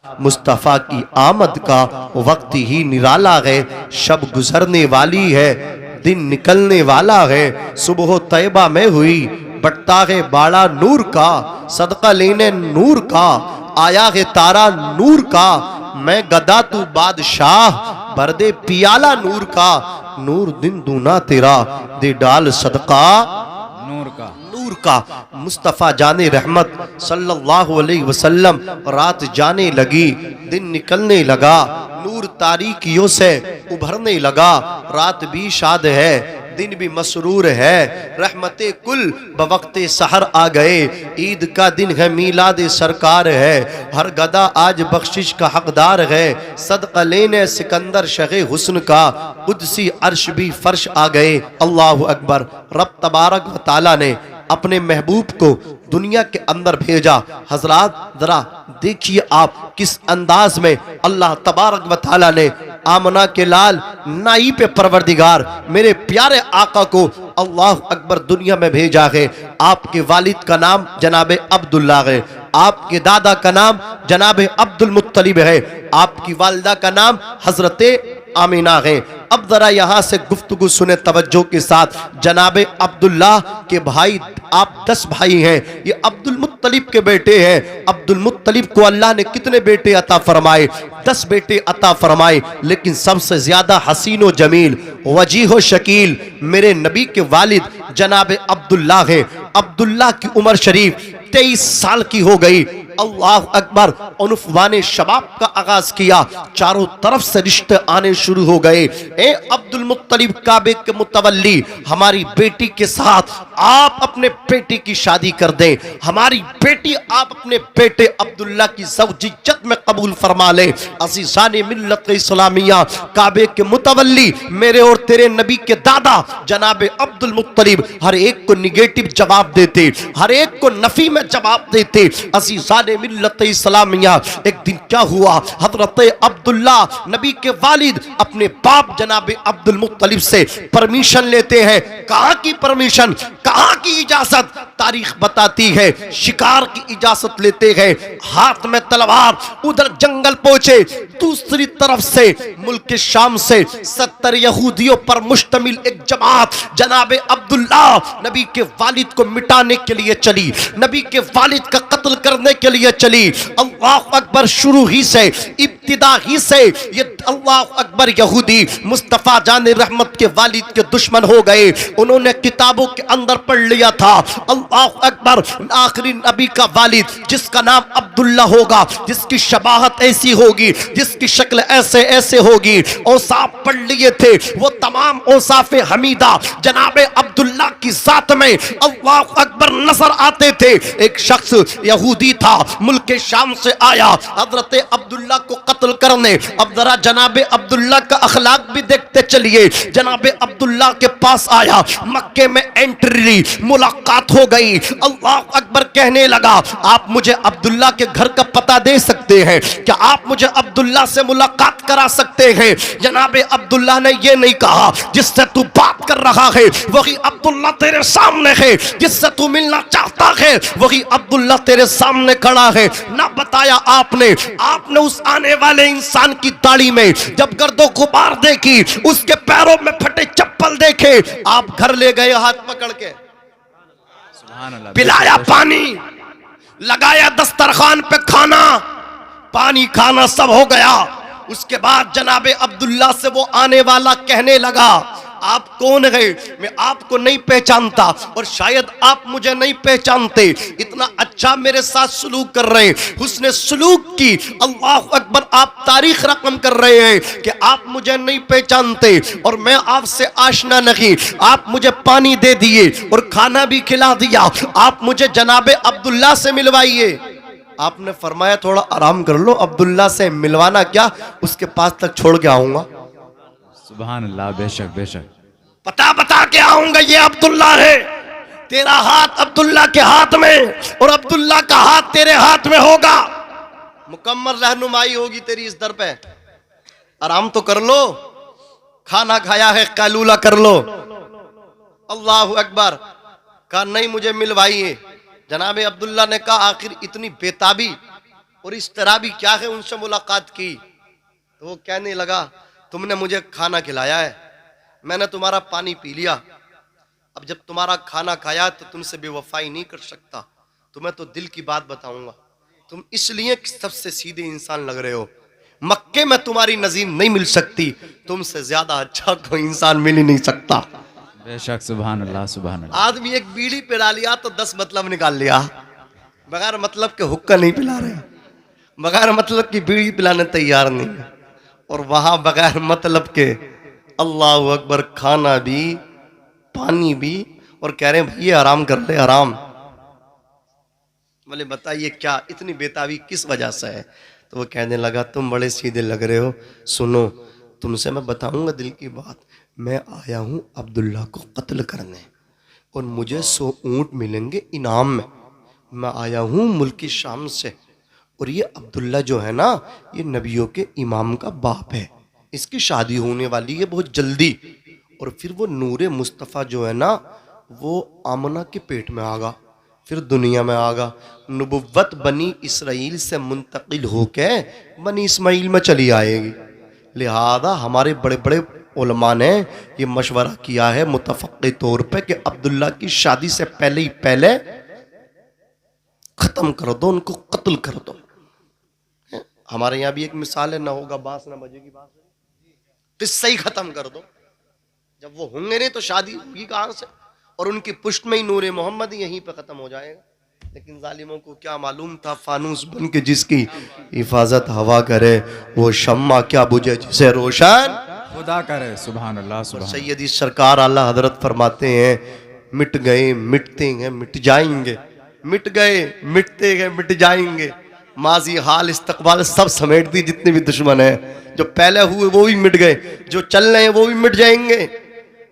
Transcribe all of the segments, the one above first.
मुस्तफ़ा की आमद का वक्त ही निराला है। शब गुजरने वाली है, दिन निकलने वाला है। सुबह तैयबा में हुई बटता है बाड़ा नूर का, सदका लेने नूर का आया है तारा नूर का। मैं गदा तू बादशाह, भर दे पियाला नूर का। नूर दिन दूना तेरा, दे डाल सदका नूर का। नूर का। मुस्तफ़ा जाने रहमत सल्लल्लाहु अलैहि वसल्लम, रात जाने लगी, दिन निकलने लगा, नूर तारीकियों से उभरने लगा। रात भी शाद है, दिन भी मसरूर है, रहमते कुल बवक्ते सहर आ गए। ईद का दिन है, मीलाद सरकार है, हर गदा आज बख्शिश का हकदार है। सदका लेने सिकंदर शगे हुस्न का, कुदसी अर्श भी फर्श आ गए। अल्लाहु अकबर। रब तबारक व ताला ने अपने महबूब को दुनिया के अंदर भेजा। हजरात जरा देखिए आप किस अंदाज में अल्लाह तबारक व ताला ने आमना के लाल नाई पे परवरदिगार मेरे प्यारे आका को अल्लाह अकबर दुनिया में भेजा है। आपके वालिद का नाम जनाब अब्दुल्ला है, आपके दादा का नाम जनाब अब्दुल मुत्तलिब है, आपकी वालिदा का नाम हजरते आमीना है। अब जरा यहां से गुफ्तगू सुने तवज्जो के साथ। जनाबे अब्दुल्ला के भाई, आप 10 भाई हैं, ये अब्दुल मुत्तलिब के बेटे हैं। अब्दुल मुत्तलिब को अल्लाह ने कितने बेटे अता फरमाए? 10 बेटे अता फरमाए, लेकिन सबसे ज्यादा हसीन व जमील, वजीह व शकील मेरे नबी के वालिद जनाबे अब्दुल्ला है। अब्दुल्ला की उम्र शरीफ 23 साल की हो गई। अल्लाह अकबर। उन्फ़वाने शबाब का आगाज किया, चारों तरफ से रिश्ते आने शुरू हो गए। ए अब्दुल मुत्तलिब काबे के मुतवल्ली, हमारी बेटी के साथ आप अपने बेटे की शादी कर दें, हमारी बेटी आप अपने बेटे अब्दुल्ला की ज़ौजियत में कबूल फरमा लें। अज़ीज़ाने मिल्लत इस्लामिया, काबे के मुतवल्ली मेरे और तेरे नबी के दादा जनाबे अब्दुल मुत्तलिब हर एक को निगेटिव जवाब देते, हर एक को नफी में जवाब देते। अज़ीज़ाने मिल्लत इस्लामिया, एक दिन क्या हुआ? हजरत अब्दुल्ला नबी के वालिद अपने बाप जनाबे अब्दुल मुत्तलिब से परमिशन लेते हैं। कहाँ की परमिशन, कहाँ की इजाजत? तारीख बताती है शिकार की इजाजत लेते हैं, हाथ में तलवार, उधर जंगल पहुंचे। दूसरी तरफ से मुल्क शाम से 70 यहूदियों पर मुश्तमिल एक जमात जनाबे अब्दुल्ला नबी के वालिद को मिटाने के लिए चली, नबी के वालिद का कत्ल करने के लिए चली। अल्लाह अकबर। शुरू ही से, इब्तिदा ही से ये अल्लाह अकबर यहूदी मुस्तफ़ा जाने रहमत के वालिद के दुश्मन हो गए। उन्होंने किताबों के अंदर पढ़ लिया था, अल्लाह अकबर, आखिरी नबी का वालिद जिसका नाम अब्दुल्ला होगा, जिसकी शबाहत ऐसी होगी, जिसकी शक्ल ऐसे ऐसे होगी, औसाफ पढ़ लिए थे। वो तमाम औसाफे हमीदा जनाबे अब्दुल्ला की जात में अल्लाह अकबर नजर आते थे। एक शख्स यहूदी था, मुल्क शाम से आया हजरत अब्दुल्ला को कत्ल करने। अब जरा जनाबे अब्दुल्ला का अखलाक भी देखते चलिए। जनाबे अब्दुल्ला के पास आया, मक्के में एंट्री, मुलाकात हो गई। अल्लाह अकबर। कहने लगा, आप मुझे अब्दुल्ला के घर का पता दे सकते हैं क्या? आप मुझे अब्दुल्ला से मुलाकात करा सकते हैं? जनाबे अब्दुल्ला ने यह नहीं कहा, जिससे तू बात कर रहा है वही अब्दुल्ला तेरे सामने है, जिससे तू मिलना चाहता है वही अब्दुल्ला तेरे सामने खड़ा है। ना बताया आपने उस आने वाले इंसान की दाढ़ी में जब गर्दो गुबार देखी, उसके पैरों में फटे चप्पल देखे, आप घर ले गए हाथ पकड़ के, पिलाया पानी, लगाया दस्तरखान पे खाना, पानी खाना सब हो गया। उसके बाद जनाबे अब्दुल्ला से वो आने वाला कहने लगा, आप कौन है? मैं आपको नहीं पहचानता और शायद आप मुझे नहीं पहचानते। इतना अच्छा मेरे साथ सलूक कर रहे हैं, हुस्ने सलूक की अल्लाह अकबर आप तारीख रकम कर रहे हैं कि आप मुझे नहीं पहचानते और मैं आपसे आशना नहीं। आप मुझे पानी दे दिए और खाना भी खिला दिया, आप मुझे जनाबे अब्दुल्ला से मिलवाइए। आपने फरमाया थोड़ा आराम कर लो, अब्दुल्ला से मिलवाना क्या, उसके पास तक छोड़ के आऊंगा। सुभान अल्लाह। बेशक बेशक। बता के आऊंगा ये अब्दुल्ला है। तेरा हाथ अब्दुल्ला के हाथ में और अब्दुल्ला का हाथ तेरे हाथ में होगा। मुकम्मल रहनुमाई होगी तेरी इस दर पे। आराम तो कर लो, खाना खाया है, कैलूला कर लो। अल्लाह अकबर। कहा नहीं मुझे मिलवाइए। जनाबे अब्दुल्ला ने कहा आखिर इतनी बेताबी और इस तरह भी क्या है उनसे मुलाकात की। तो वो कहने लगा तुमने मुझे खाना खिलाया है, मैंने तुम्हारा पानी पी लिया, अब जब तुम्हारा खाना खाया तो तुमसे बेवफाई नहीं कर सकता, तुम्हें तो दिल की बात बताऊंगा। तुम इसलिए सबसे सीधे इंसान लग रहे हो, मक्के में तुम्हारी नजीर नहीं मिल सकती, तुमसे ज्यादा अच्छा कोई इंसान मिल ही नहीं सकता। बेशक सुभान अल्लाह सुभान अल्लाह। आदमी एक बीड़ी पिला लिया तो 10 मतलब निकाल लिया, बगैर मतलब के हुक्का नहीं पिला रहे, बगैर मतलब की बीड़ी पिलाने तैयार नहीं है, और वहां बगैर मतलब के अल्लाह अकबर खाना भी पानी भी, और कह रहे हैं भैया आराम कर ले आराम। बोले बताइए क्या इतनी बेताबी किस वजह से है। तो वो कहने लगा तुम बड़े सीधे लग रहे हो, सुनो तुमसे मैं बताऊंगा दिल की बात, मैं आया हूं अब्दुल्ला को कत्ल करने और मुझे 100 ऊंट मिलेंगे इनाम में। मैं आया हूं मुल्क शाम से, और ये अब्दुल्ला जो है ना ये नबियों के इमाम का बाप है, इसकी शादी होने वाली है बहुत जल्दी, और फिर वो नूरे मुस्तफ़ा जो है ना वो आमना के पेट में आगा, फिर दुनिया में आगा, नबुव्वत बनी इसराइल से मुंतकिल होके बनी इस्माइल में चली आएगी। लिहाजा हमारे बड़े बड़े उलमा ने ये मशवरा किया है मुतफ़क्क़ी तौर पे कि अब्दुल्ला की शादी से पहले ही पहले ख़त्म कर दो, उनको कत्ल कर दो। हमारे यहाँ भी एक मिसाल है, ना होगा बांस ना बजेगी बांस, किस्सा ही ख़त्म कर दो। जब वो होंगे नहीं तो शादी होगी कहाँ से, और उनकी पुष्ट में ही नूरे मोहम्मद यहीं पे ख़त्म हो जाएगा। लेकिन जालिमों को क्या मालूम था फानूस बन के जिसकी हिफाजत हवा करे वो शम्मा क्या बुझे जिसे रोशन खुदा करे। सुभान अल्लाह सुभान। सैयदी सरकार आला हजरत फरमाते हैं मिट गए मिटते हैं मिट जाएंगे, मिट गए मिटते हैं मिट जाएंगे, माजी हाल इस्तकबाल सब समेट दी, जितने भी दुश्मन हैं, जो पहले हुए वो भी मिट गए, जो चल रहे हैं वो भी मिट जाएंगे,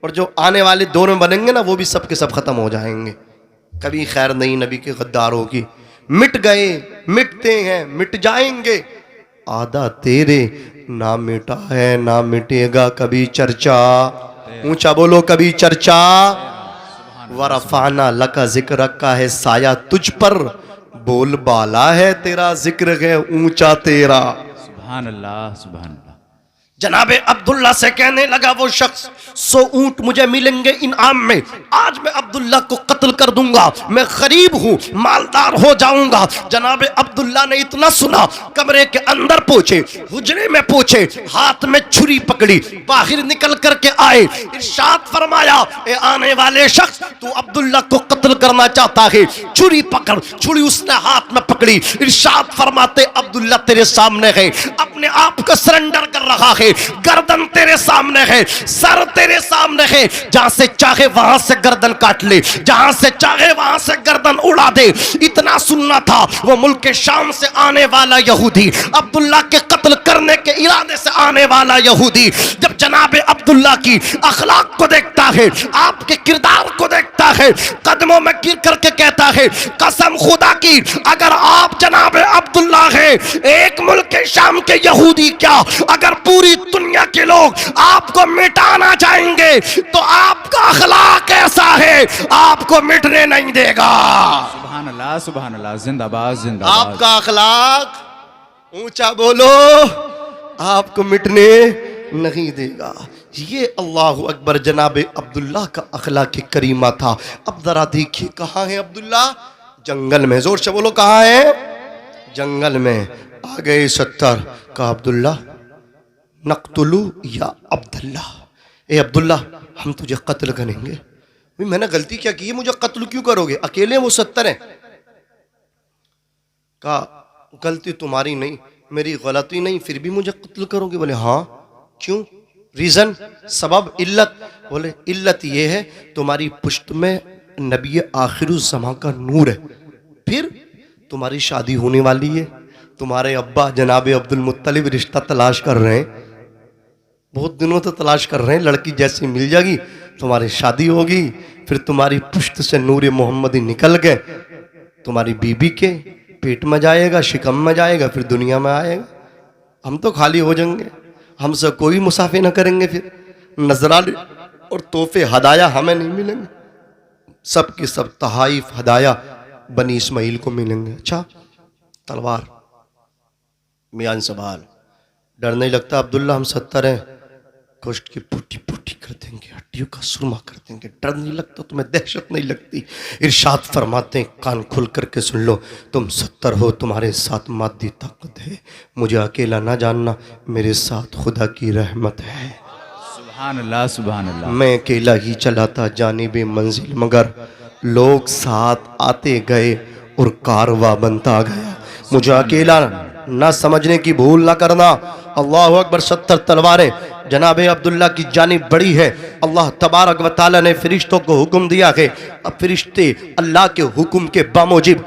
और जो आने वाले दौर में बनेंगे ना वो भी सब के सब खत्म हो जाएंगे। कभी खैर नहीं नबी के गद्दारों की। मिट गए मिटते हैं मिट जाएंगे, आधा तेरे ना मिटा है ना मिटेगा कभी चर्चा, ऊंचा बोलो कभी चर्चा। वरफाना लका जिक्र रखा है साया तुझ पर, बोल बाला है तेरा जिक्र है ऊंचा तेरा। सुभान अल्लाह सुभान अल्लाह। जनाबे अब्दुल्ला से कहने लगा वो शख्स 100 ऊंट मुझे मिलेंगे इनाम में, आज मैं अब्दुल्ला को कत्ल कर दूंगा, मैं गरीब हूं मालदार हो जाऊंगा। जनाबे अब्दुल्ला ने इतना सुना कमरे के अंदर पहुंचे, हुजरे में पहुंचे, हाथ में छुरी पकड़ी, बाहर निकल करके आए, इरशाद फरमाया ए आने वाले शख्स तू अब्दुल्ला को कत्ल करना चाहता है, छुरी पकड़। छुरी उसने हाथ में पकड़ी, इरशाद फरमाते अब्दुल्ला तेरे सामने है, अपने आप को सरेंडर कर रहा है, गर्दन तेरे सामने है, सर तेरे सामने है, जहां से चाहे वहां से गर्दन काट ले, जहां से चाहे वहां से गर्दन उड़ा दे। इतना सुनना था वो मुल्क शाम से आने वाला यहूदी, अब्दुल्ला के कत्ल करने के इरादे से आने वाला यहूदी, जब जनाबे अब्दुल्ला की अखलाक को देखता है, आपके किरदार को देखता है, कदमों में गिर करके कहता है कसम खुदा की अगर आप जनाबे अब्दुल्ला है, एक मुल्क शाम के यहूदी क्या अगर पूरी दुनिया के लोग आपको मिटाना चाहेंगे तो आपका अखलाक ऐसा है आपको मिटने नहीं देगा। सुभान अल्लाह सुभान अल्लाह। जिंदाबाद जिंदाबाद। आपका अखलाक ऊंचा बोलो आपको मिटने नहीं देगा। ये अल्लाह अकबर जनाबे अब्दुल्ला का अखलाक करीमा था। अब जरा देखिए कहाँ है अब्दुल्ला, जंगल में, जोर से बोलो कहाँ है, जंगल में। आ गए 70 का अब्दुल्ला नक्तुलू या अब्दुल्ला, ए अब्दुल्ला हम तुझे कत्ल करेंगे। भाई मैंने गलती क्या की है, मुझे कत्ल क्यों करोगे, अकेले वो 70 हैं। कहा गलती तुम्हारी नहीं मेरी गलती नहीं फिर भी मुझे कत्ल करोगे। बोले हाँ क्यों, रीजन सबब इल्लत। बोले इल्लत ये है तुम्हारी पुश्त में नबी आखिरुज़्ज़मा का नूर है, फिर तुम्हारी शादी होने वाली है, तुम्हारे अब्बा जनाबे अब्दुल मुत्तलिब रिश्ता तलाश कर रहे हैं, बहुत दिनों से तलाश कर रहे हैं, लड़की जैसी मिल जाएगी तुम्हारी शादी होगी, फिर तुम्हारी पुश्त से नूर मोहम्मदी निकल गए, तुम्हारी बीबी के पेट में जाएगा, शिकम में जाएगा, फिर दुनिया में आएगा, हम तो खाली हो जाएंगे, हमसे कोई मुसाफिर न करेंगे, फिर नजराने और तोहफे हदाया हमें नहीं मिलेंगे, सब के सब तहाइफ हदाया बनी इस्माइल को मिलेंगे। अच्छा तलवार मियां सवाल, डर नहीं लगता अब्दुल्ला हम 70 हैं, गोश्त की पुटी पुटी कर देंगे, हड्डियों का सुरमा कर देंगे, डर नहीं लगता तुम्हें, दहशत नहीं लगती? इरशाद फरमाते हैं, कान खुल करके सुन लो, तुम 70 हो, तुम्हारे साथ मादी ताकत है, मुझे अकेला ना जानना, मेरे साथ खुदा की रहमत है। सुभान अल्लाह सुभान अल्लाह। मैं अकेला ही चला था जानिबे मंजिल, मगर लोग साथ आते गए और कारवा बनता गया। मुझे अकेला ना समझने की भूल ना करना। अल्लाह अकबर। 70 तलवारें जनाब अब्दुल्ला की जानिब बड़ी है। अल्लाह तबारक व तआला ने फरिश्तों को हुक्म दिया है, अब फरिश्ते अल्लाह के हुक्म के बामूजिब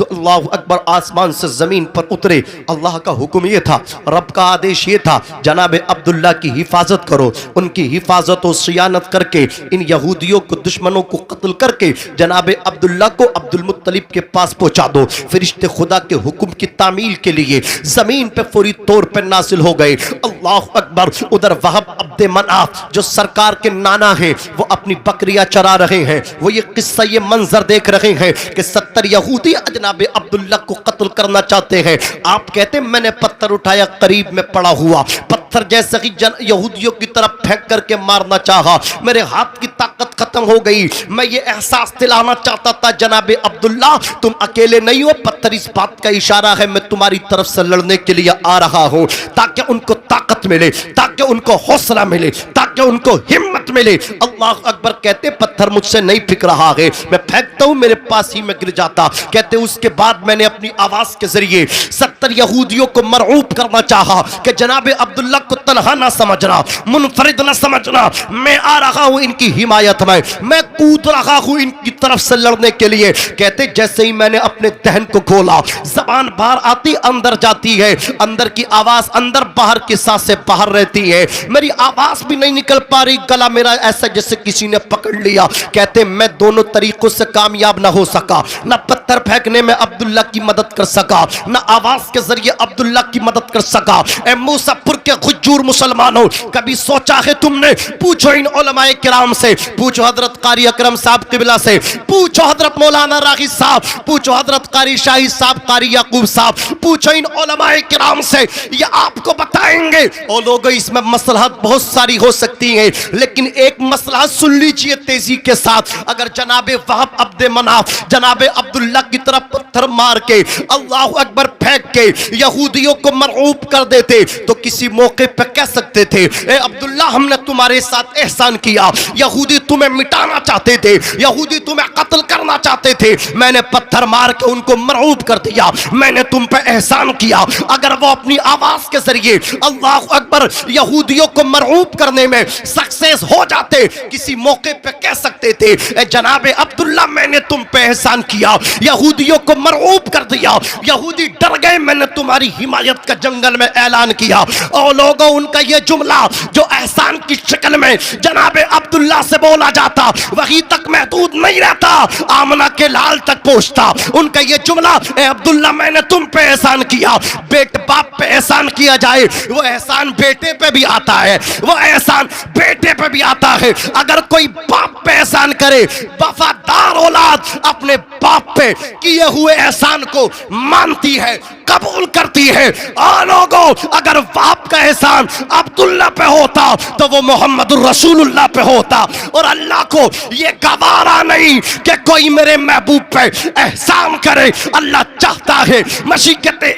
अल्लाह अकबर आसमान से ज़मीन पर उतरे। अल्लाह का हुक्म ये था, रब का आदेश ये था, जनाब अब्दुल्ला की हिफाजत करो, उनकी हिफाजत और सियानत करके इन यहूदियों को, दुश्मनों को कत्ल करके जनाब अब्दुल्ला को अब्दुल मुत्तलिब के पास पहुँचा दो। फरिश्ते खुदा के हुक्म की तामील के लिए ज़मीन पर फौरी तौर पर नासिल हो गए। अल्लाह अकबर। उधर वहब अब्दे मनाफ जो सरकार के नाना हैं, वो अपनी बकरियां चरा रहे हैं। वो ये किस्सा, ये मंजर देख रहे हैं कि 70 यहूदी जनाब अब्दुल्ला को कत्ल करना चाहते हैं। आप कहते, मैंने पत्थर उठाया, करीब में पड़ा हुआ पत्थर जैसे कि यहूदियों की तरफ फेंक करके मारना चाहा, मेरे हाथ की ताकत खत्म हो गई। मैं ये एहसास दिलाना चाहता था, जनाब अब्दुल्ला तुम अकेले नहीं हो, पत्थर इस बात का इशारा है मैं तुम्हारी तरफ से लड़ने के लिए आ रहा हूं, ताकि उनको ताकत मिले, ताकि उनको हौसला मिले, ताकि उनको हिम्मत मिले। अल्लाह अकबर। कहते, पत्थर मुझसे नहीं फिक रहा है, मैं फेंकता हूं, मेरे पास ही में गिर जाता। कहते, उसके बाद मैंने अपनी आवाज के जरिए 70 यहूदियों को मरऊब करना चाहा कि जनाब अब्दुल्ला को तन्हा ना समझना, मुनफरिद ना समझना, मैं आ रहा हूं इनकी हिमायत में, मैं कूद रहा हूं इनकी तरफ से लड़ने के लिए। कहते, जैसे ही मैंने अपने दहन को खोला, जबान बाहर आती अंदर जाती है, अंदर की आवाज अंदर, बाहर की सांसें बाहर रहती है, मेरी आवाज भी नहीं निकल पा रही, गला मेरा ऐसा जैसे किसी ने पकड़ लिया। कहते, मैं दोनों तरीकों से कामयाब ना हो सका, ना पत्थर फेंकने में अब्दुल्ला की मदद कर सका, ना आवाज के जरिए अब्दुल्ला की मदद कर सका। ए मूसापुर के हुजूर मुसलमानों, कभी सोचा है तुमने? पूछो इन उलमाए किराम से, पूछो हजरत कारी अकरम साहब किबला से, पूछो हजरत मौलाना रागी साहब, पूछो हजरत कारी शाही साहब, कारी याकूब साहब, पूछो इन उलमाए किराम से, ये आपको बताएंगे। ओ लोगों, इसमें मसलहत बहुत सारी हो सकती है, लेकिन एक मसला सुन लीजिए तेजी के साथ। अगर जनाबे वहब अब्दे मनाफ जनाबे अब्दुल्ला की तरफ पत्थर मार के, अल्लाह अकबर फेंक के यहूदियों को मरऊब कर देते, तो किसी मौके पे कह सकते थे, ए अब्दुल्ला हमने तुम्हारे साथ एहसान किया, यहूदी तुम्हें मिटाना चाहते थे, यहूदी तुम्हें कत्ल करना चाहते थे, मैंने पत्थर मार के उनको मरऊब कर दिया, मैंने तुम पे एहसान किया। अगर वो अपनी आवाज के जरिए अल्लाह अकबर यहूदियों को मरऊब करने में सक्सेस हो जाते, किसी मौके पे कह सकते थे, ए जनाबे अब्दुल्ला मैंने तुम पे एहसान किया, यहूदियों को मरऊब कर दिया, यहूदी डर गए, मैंने तुम्हारी हिमायत का जंगल में ऐलान किया। और लोगों, उनका यह जुमला जो एहसान की शक्ल में जनाबे अब्दुल्ला से बोला जाता, वहीं तक महदूद नहीं रहता, आमना के लाल तक पहुंचता। उनका यह जुमला, ए अब्दुल्ला मैंने तुम पे एहसान किया, बेटे बाप पे एहसान किया जाए, वो एहसान बेटे पे भी आता है, वो एहसान बेटे पे भी आता है। अगर कोई बाप पे एहसान करे, वफादार औलाद अपने बाप पे किए हुए एहसान को मानती है, कबूल करती है। और लोगों, अगर बाप का एहसान अब्दुल्ला पे होता तो वो मोहम्मद रसूलुल्लाह पे होता। और अल्लाह को ये गवारा नहीं कि कोई मेरे महबूब पे एहसान करे, अल्लाह चाहता है, मशीकते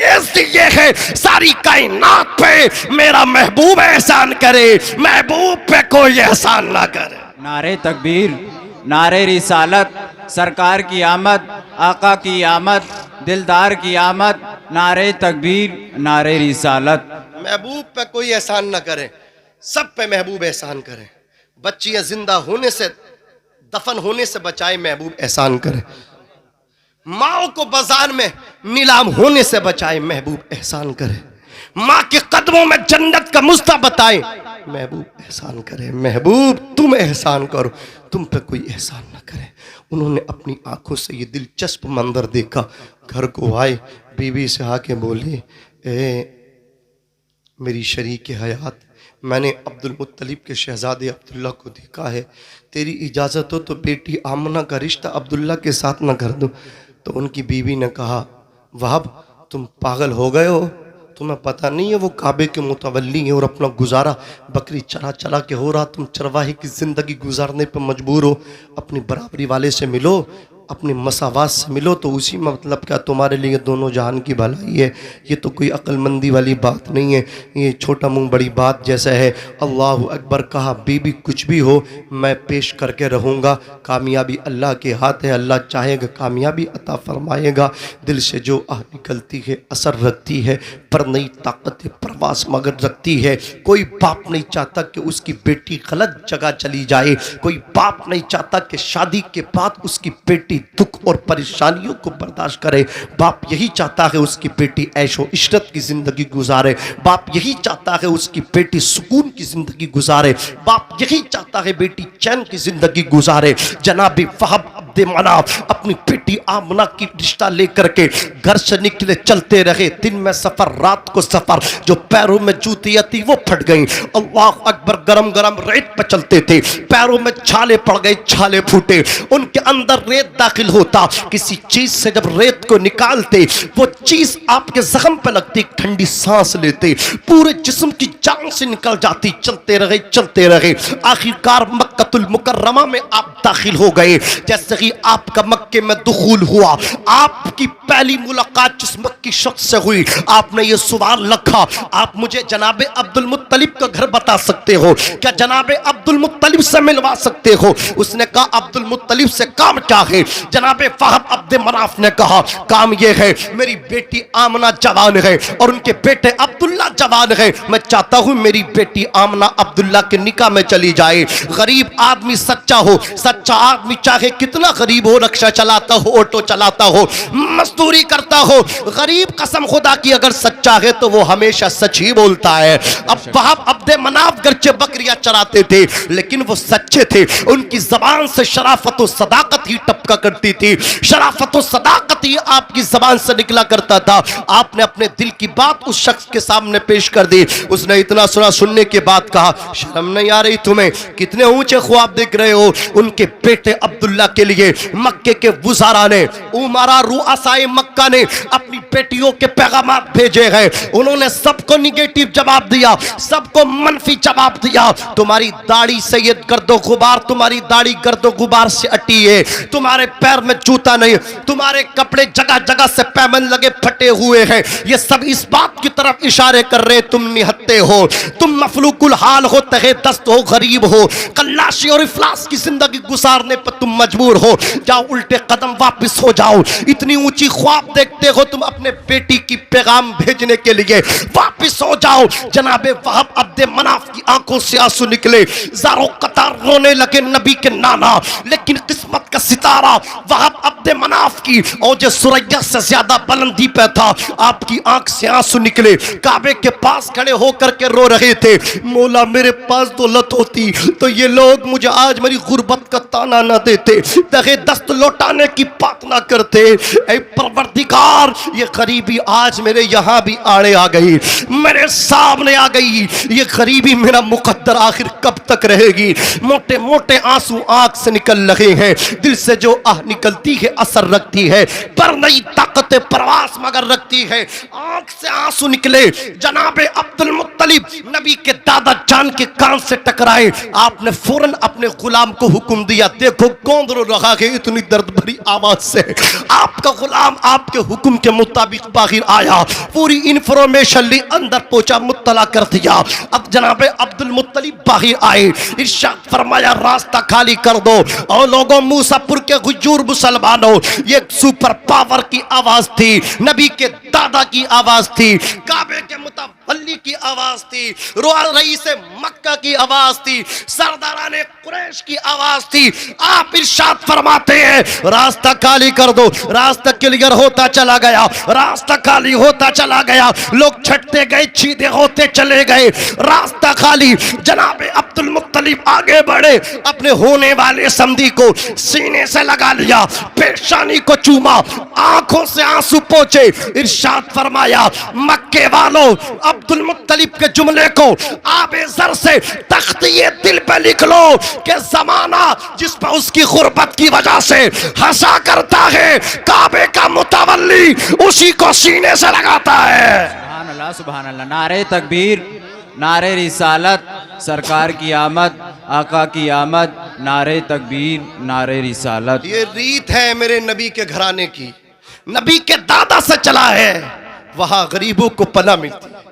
ये है, सारी कायनात पे मेरा महबूब एहसान करे, महबूब पे कोई एहसान ना करे। नारे तकबीर, नारे रिसालत, सरकार की आमद, आका की आमद, दिलदार की आमद, नारे तकबीर, नारे रिसालत। महबूब पे कोई एहसान ना करे, सब पे महबूब एहसान करे। बच्चियां जिंदा होने से, दफन होने से बचाए, महबूब एहसान करे। माओ को बाजार में नीलाम होने से बचाए, महबूब एहसान करे। माँ के कदमों में जन्नत का मुस्ता बताए, महबूब एहसान करे। महबूब तुम एहसान करो, तुम पे कोई एहसान ना करे। उन्होंने अपनी आंखों से ये दिलचस्प मंजर देखा, घर को आए, बीवी से आके बोले, ए मेरी शरीक हयात, मैंने अब्दुल मुत्तलिब के शहजादे अब्दुल्ला को देखा है, तेरी इजाज़त हो तो बेटी आमना का रिश्ता अब्दुल्ला के साथ ना कर दूँ। तो उनकी बीवी ने कहा, वहाब तुम पागल हो गए हो, तुम्हें पता नहीं है वो काबे के मुतवल्ली हैं और अपना गुजारा बकरी चरा चरा के हो रहा, तुम चरवाहे की ज़िंदगी गुजारने पर मजबूर हो। अपनी बराबरी वाले से मिलो, अपनी मसावात से मिलो, तो उसी में मतलब क्या तुम्हारे लिए दोनों जहान की भलाई है। ये तो कोई अक्लमंदी वाली बात नहीं है, ये छोटा मुंह बड़ी बात जैसा है। अल्लाह अकबर कहा, बीबी कुछ भी हो मैं पेश करके रहूँगा, कामयाबी अल्लाह के हाथ है, अल्लाह चाहेगा कामयाबी अता फरमाएगा। दिल से जो आह निकलती है असर रखती है, पर नई ताकत प्रवास मगर रखती है। कोई बाप नहीं चाहता कि उसकी बेटी गलत जगह चली जाए, कोई बाप नहीं चाहता कि शादी के बाद उसकी बेटी दुख और परेशानियों को बर्दाश्त करे। बाप यही चाहता है उसकी बेटी ऐशो इशरत की ज़िंदगी गुजारे, बाप यही चाहता है उसकी बेटी सुकून की ज़िंदगी गुजारे, बाप यही चाहता है बेटी चैन की ज़िंदगी गुजारे। जनाब वहाब अब्दे मनाफ अपनी बेटी आमना की रिश्ता लेकर के घर से निकले, चलते रहे, दिन में सफ़र रात को सफ़र, जो पैरों में जूतियाँ थी वो फट गई। अल्लाह अकबर, गरम गरम रेत पर चलते थे, पैरों में छाले पड़ गए, छाले फूटे, उनके अंदर रेत दाखिल होता, किसी चीज से जब रेत को निकालते वो चीज आपके जख्म पे लगती, ठंडी सांस लेते, पूरे जिस्म की जान से निकल जाती। चलते रहे, आखिरकार मक्कतुल मुकर्रमा में आप दाखिल हो गए। जैसे ही आपका मक्के में दुखूल हुआ, आपकी पहली मुलाकात जिस मक्की शख्स से हुई, आपने ये सवाल रखा, आप मुझे जनाबे अब्दुल मुत्तलिब का घर बता सकते हो क्या, जनाबे अब्दुल मुत्तलिब से मिलवा सकते हो? उसने कहा अब्दुल मुत्तलिब से काम क्या है? जनाबे वहाब अब्दे मनाफ ने कहा काम यह है, मेरी बेटी आमना जवान है और उनके बेटे अब्दुल्ला जवान है, मैं चाहता हूं मेरी बेटी आमना अब्दुल्ला के निकाह में चली जाए। गरीब आदमी सच्चा हो, सच्चा आदमी चाहे कितना गरीब हो, रिक्शा चलाता हो, ऑटो चलाता हो, मजदूरी करता हो, गरीब कसम खुदा की अगर सच्चा है तो वो हमेशा सच ही बोलता है। अब वहाब अब्दे मनाफ गर्चे बकरियां चराते थे लेकिन वो सच्चे थे, उनकी जबान से शराफत और सदाकत ही टपका करती थी, शराफत और सदाकत ही आपकी जबान से निकला करता था। आपने अपने दिल की बात उस शख्स के सामने पेश कर दी, उसने इतना सुना, सुनने के बाद कहा शर्म नहीं आ रही तुम्हें? कितने ऊंचे ख्वाब देख रहे हो? उनके बेटे अब्दुल्ला के लिए मक्के के वुज़ारा ने, उमरा रुआसाए मक्का ने अपनी बेटियों के पैगाम भेजे हैं, उन्होंने सबको निगेटिव जवाब दिया, सबको मनफी जवाब दिया। तुम्हारी दाढ़ी से ये गर्दो गुबार, तुम्हारी दाढ़ी गर्दो गुबार से अटी है, तुम्हारे पैर में जूता नहीं, तुम्हारे कपड़े जगह जगह से पैमन लगे फटे हुए हैं, ये सब इस बात की तरफ इशारे कर रहे तुम निहत्ते हो, तुम मफलूकुल हाल हो, तहे दस्त हो, गरीब हो, कल्लाशी और इफलास की जिंदगी गुजारने पर तुम मजबूर हो। जाओ उल्टे कदम वापस हो जाओ, इतनी ऊंची ख्वाब देखते हो तुम अपने बेटी की पैगाम भेजने के लिए, वापस हो जाओ। जनाबे वहाब अब्दे मनाफ की आंखों से आंसू निकले, ज़ारो कतार रोने लगे नबी के नाना, लेकिन किस्मत का सितारा वहाब अब्दे मनाफ की औजे सुरैया से ज्यादा बुलंदी पे था। आपकी आंख से आंसू निकले, काबे के पास खड़े होकर के रो रहे थे, मौला मेरे पास दौलत होती तो ये लोग मुझे आज मेरी गुर्बत का ताना ना देते, दगे दस्त लौटाने की बात ना करते। ऐ परवरदिगार, ये गरीबी आज मेरे यहाँ भी आड़े आ गई, मेरे सामने आ गई, ये गरीबी मेरा मुकद्दर आखिर कब तक रहेगी? मोटे मोटे आंसू आंख से निकल रहे हैं, दिल से जो आह निकलती है असर रखती है, पर नई ताकत प्रवास मगर रखती है। आंख से आंसू निकले, जनाबे अब्दुल मुत्तलिब नबी के दादा जान के कान से टकराए, आपने फौरन अपने गुलाम को हुक्म दिया, देखो कौन रो रहा है इतनी दर्द भरी आवाज से। आपका गुलाम आपके हुक्म के मुताबिक बाहर आया, पूरी इंफॉर्मेशन ली, अंदर पहुंचा, मुत्तला कर दिया। अब जनाबे अब्दुल मुत्तलिब बाहर आए, इरशाद फरमाया रास्ता खाली कर दो। और लोगों मूसापुर के हुजूर मुसलमानों, ये सुपर पावर की आवाज थी, नबी के दादा की आवाज थी, काबे के मुतवल्ली की आवाज थी, रईस मक्का की आवाज थी, सरदाराने कुरैश की आवाज थी। आप इरशाद फरमाते हैं रास्ता खाली कर दो। रास्ता क्लियर होता चला गया, रास्ता खाली होता चला गया, लोग छटते गए, सीधे होते चले गए, रास्ता खाली। जनाबे अब्दुल मुत्तलिब आगे बढ़े, अपने होने वाले समधी को सीने से लगा लिया, पेशानी को चूमा, आंखों से आंसू पहुंचे, इरशाद फरमाया मक्के वालों, अब्दुल मुत्तलिब के जुमले को आबे ज़र से तख्तिए दिल पे लिख लो कि जमाना जिस पर उसकी गुर्बत की वजह से हंसा करता है, काबे का मुतवल्ली उसी को सीने से लगाता है। अल्लाह सुभान अल्लाह। नारे तकबीर, नारे रिसालत, सरकार की आमद, आका की आमद, नारे तकबीर, नारे रिसालत। ये रीत है मेरे नबी के घराने की, नबी के दादा से चला है। वहां गरीबों को पनाह मिलती है।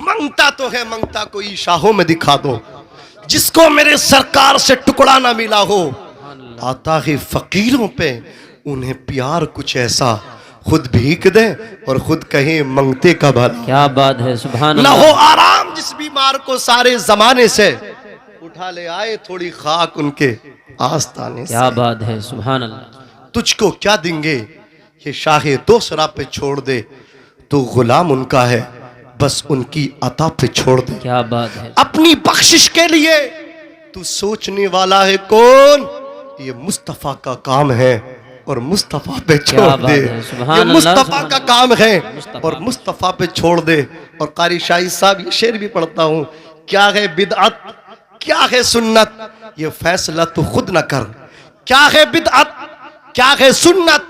मंगता तो है, मंगता कोई शाहों में दिखा दो, जिसको मेरे सरकार से टुकड़ा ना मिला हो। आता है फकीरों पे उन्हें प्यार कुछ ऐसा, खुद भीख दे और खुद कहे मंगते का भला। क्या बात है, सुभान न अल्लाह। हो आराम जिस बीमार को सारे जमाने से, उठा ले आए थोड़ी खाक उनके आस्ताने से। क्या बात है, सुभान अल्लाह। तुझको क्या देंगे ये शाहे दूसरा पे छोड़ दे, तू गुलाम उनका है बस उनकी अता पे छोड़ दे। क्या बात है, अपनी बख्शिश के लिए तू सोचने वाला है कौन, ये मुस्तफा का काम है और मुस्तफा पे छोड़ बात दे। है, सुभान ये अल्लाह, मुस्तफा सुभान का अल्लाह। काम है मुस्तफा। और मुस्तफा पे छोड़ दे। और कारी शाही साहब ये शेर भी पढ़ता हूँ, क्या है बिदअत क्या है सुन्नत, ये फैसला तू खुद न कर। क्या है बिदअत क्या है सुन्नत,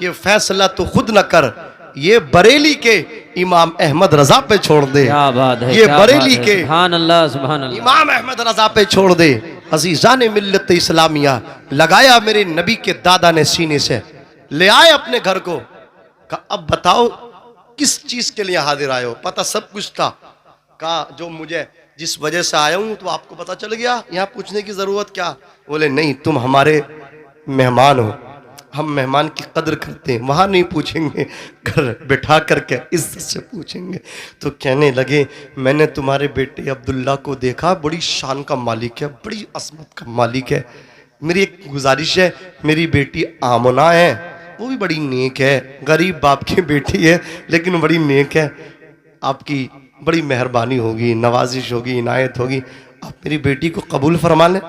ये फैसला तू खुद न कर। ये बरेली के इमाम अहमद रजा पे छोड़ दे। क्या बात है, ये क्या बरेली बात है, के सुभान अल्लाह, सुभान अल्लाह। इमाम अहमद रजा पे छोड़ दे। अजीजान मिल्लत इस्लामिया लगाया मेरे नबी के दादा ने सीने से, ले आए अपने घर को। कहा अब बताओ किस चीज के लिए हाजिर आए हो। पता सब कुछ था। कहा जो मुझे जिस वजह से आया हूं तो आपको पता चल गया, यहाँ पूछने की जरूरत क्या। बोले नहीं, तुम हमारे मेहमान हो, हम मेहमान की कदर करते हैं, वहाँ नहीं पूछेंगे, घर बैठा करके इज्जत से पूछेंगे। तो कहने लगे मैंने तुम्हारे बेटे अब्दुल्ला को देखा, बड़ी शान का मालिक है, बड़ी असमत का मालिक है। मेरी एक गुजारिश है, मेरी बेटी आमना है, वो भी बड़ी नेक है, गरीब बाप की बेटी है लेकिन बड़ी नेक है। आपकी बड़ी मेहरबानी होगी, नवाजिश होगी, इनायत होगी, आप मेरी बेटी को कबूल फरमा लें।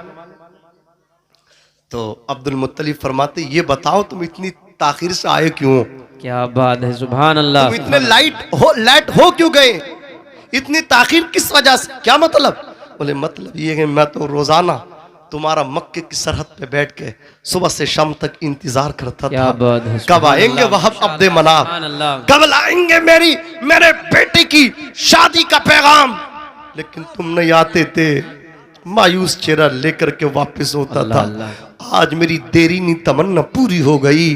तो अब्दुल मुत्तलिब फरमाते ये बताओ तुम इतनी ताखिर से आए क्यों, क्या बात है, सुभान अल्लाह। तुम इतने लेट हो क्यों गए, इतनी ताखिर किस वजह से, क्या मतलब। बोले मतलब ये है मैं तो रोजाना तुम्हारा मक्के की सरहद पे बैठ के सुबह से शाम तक इंतजार करता क्या था, बात है, कब आएंगे वहाब अब्दे मनाफ, सुभान अल्लाह। कब लाएंगे मेरे बेटे की शादी का पैगाम। लेकिन तुम नहीं आते थे, मायूस चेहरा लेकर के वापस होता अल्लाह, था। अल्लाह। आज मेरी देरीनी तमन्ना पूरी हो गई,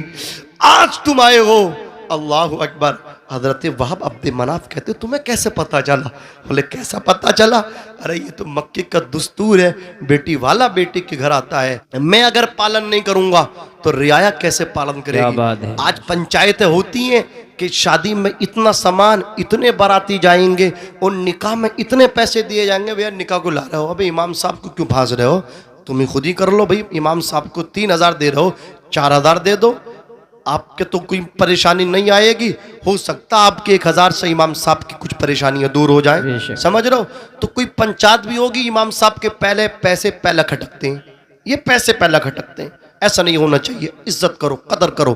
आज तुम आए हो। अल्लाह अकबर। हजरत वहाब अब्दे मनाफ कहते तुम्हें कैसे पता चला। बोले कैसा पता चला, अरे ये तो मक्के का दस्तूर है, बेटी वाला बेटे के घर आता है, मैं अगर पालन नहीं करूंगा तो रियाया कैसे पालन क्या बात करेगी। है। आज पंचायतें होती हैं कि शादी में इतना सामान, इतने बाराती जाएंगे और निकाह में इतने पैसे दिए जाएंगे। भैया निकाह को ला रहे हो, अबे इमाम साहब को क्यों भाज रहे हो, तुम ही खुद ही कर लो भाई। इमाम साहब को 3000 दे रहे हो, 4000 दे दो, आपके तो कोई परेशानी नहीं आएगी। हो सकता आपके 1000 से इमाम साहब की कुछ परेशानियां दूर हो जाए, बेशक। समझ रहे हो। तो कोई पंचायत भी होगी, इमाम साहब के पहले पैसे पहले खटकते हैं, ये पैसे पहले खटकते हैं। ऐसा नहीं होना चाहिए, इज्जत करो, कदर करो।